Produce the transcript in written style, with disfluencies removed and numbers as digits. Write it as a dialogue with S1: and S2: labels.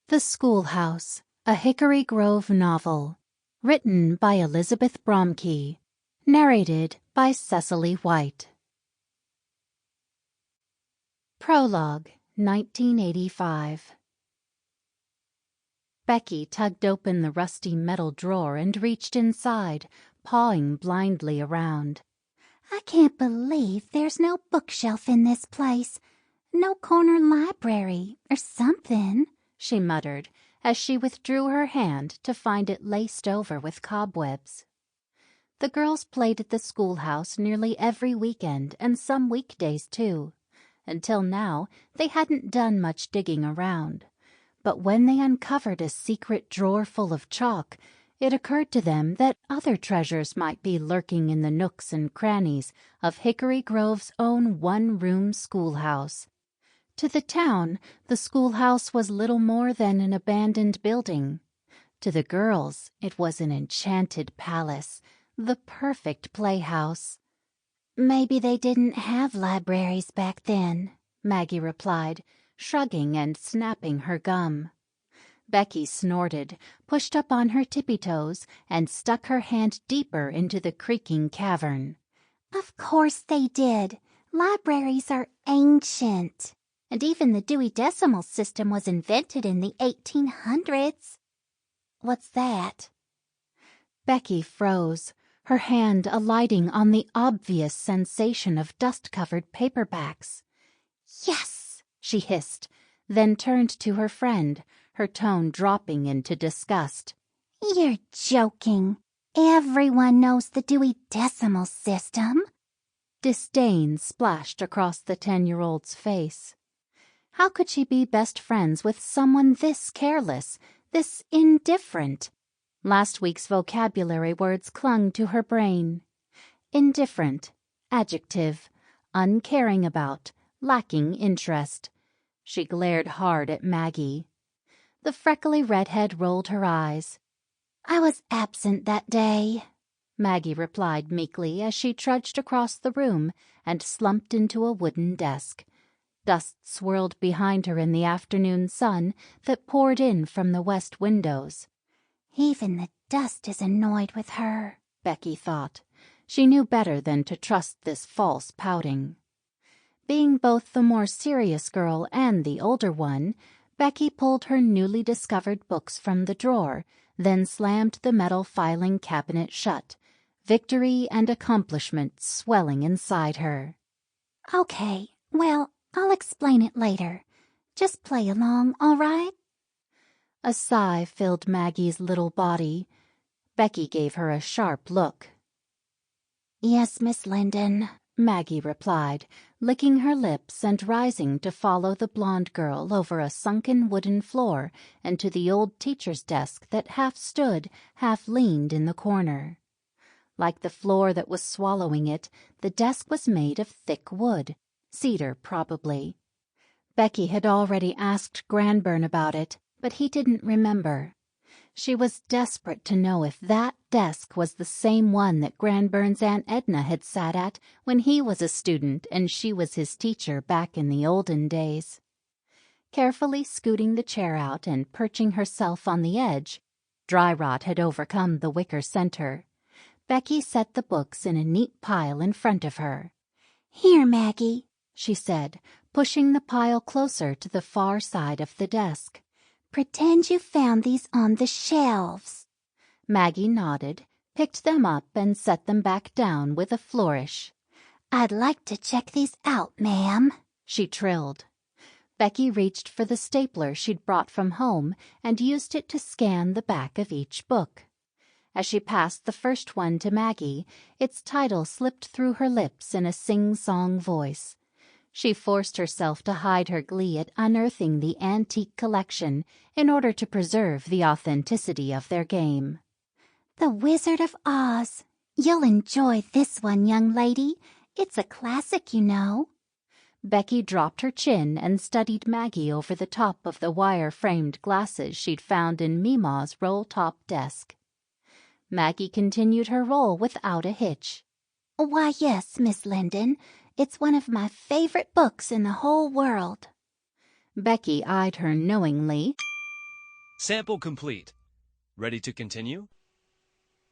S1: The Schoolhouse, a Hickory Grove novel, written by Elizabeth Bromke, narrated by Cecily White. Prologue, 1985. Becky tugged open the rusty metal drawer and reached inside, pawing blindly around.
S2: I can't believe there's no bookshelf in this place. No corner library or something,
S1: she muttered as she withdrew her hand to find it laced over with cobwebs. The girls played at the schoolhouse nearly every weekend and some weekdays too. Until now, they hadn't done much digging around. But when they uncovered a secret drawer full of chalk, it occurred to them that other treasures might be lurking in the nooks and crannies of Hickory Grove's own one-room schoolhouse. To the town, the schoolhouse was little more than an abandoned building. To the girls, it was an enchanted palace, the perfect playhouse.
S2: Maybe they didn't have libraries back then,
S1: Maggie replied, shrugging and snapping her gum. Becky snorted, pushed up on her tippy-toes, and stuck her hand deeper into the creaking cavern.
S2: Of course they did. Libraries are ancient. And even the Dewey Decimal System was invented in the 1800s. What's that?
S1: Becky froze, her hand alighting on the obvious sensation of dust-covered paperbacks.
S2: Yes,
S1: she hissed, then turned to her friend, her tone dropping into disgust.
S2: You're joking. Everyone knows the Dewey Decimal System.
S1: Disdain splashed across the 10-year-old's face. How could she be best friends with someone this careless, this indifferent? Last week's vocabulary words clung to her brain. Indifferent, adjective, uncaring about, lacking interest. She glared hard at Maggie. The freckly redhead rolled her eyes.
S2: I was absent that day,
S1: Maggie replied meekly as she trudged across the room and slumped into a wooden desk. Dust swirled behind her in the afternoon sun that poured in from the west windows.
S2: Even the dust is annoyed with her,
S1: Becky thought. She knew better than to trust this false pouting. Being both the more serious girl and the older one, Becky pulled her newly discovered books from the drawer, then slammed the metal filing cabinet shut, victory and accomplishment swelling inside her.
S2: Okay, well, I'll explain it later. Just play along, all right?
S1: A sigh filled Maggie's little body. Becky gave her a sharp look.
S2: Yes, Miss Linden,
S1: Maggie replied, licking her lips and rising to follow the blonde girl over a sunken wooden floor and to the old teacher's desk that half stood, half leaned in the corner. Like the floor that was swallowing it, the desk was made of thick wood. Cedar, probably. Becky had already asked Granburn about it, but he didn't remember. She was desperate to know if that desk was the same one that Granburn's Aunt Edna had sat at when he was a student and she was his teacher back in the olden days. Carefully scooting the chair out and perching herself on the edge, dry rot had overcome the wicker center. Becky set the books in a neat pile in front of her.
S2: Here, Maggie,
S1: she said, pushing the pile closer to the far side of the desk.
S2: Pretend you found these on the shelves.
S1: Maggie nodded, picked them up, and set them back down with a flourish.
S2: I'd like to check these out, ma'am,
S1: she trilled. Becky reached for the stapler she'd brought from home and used it to scan the back of each book. As she passed the first one to Maggie, its title slipped through her lips in a sing-song voice. She forced herself to hide her glee at unearthing the antique collection in order to preserve the authenticity of their game.
S2: The Wizard of Oz. You'll enjoy this one, young lady. It's a classic, you know.
S1: Becky dropped her chin and studied Maggie over the top of the wire-framed glasses she'd found in Meemaw's roll-top desk. Maggie continued her roll without a hitch.
S2: Why, yes, Miss Linden. It's one of my favorite books in the whole world.
S1: Becky eyed her knowingly.
S3: Sample complete. Ready to continue?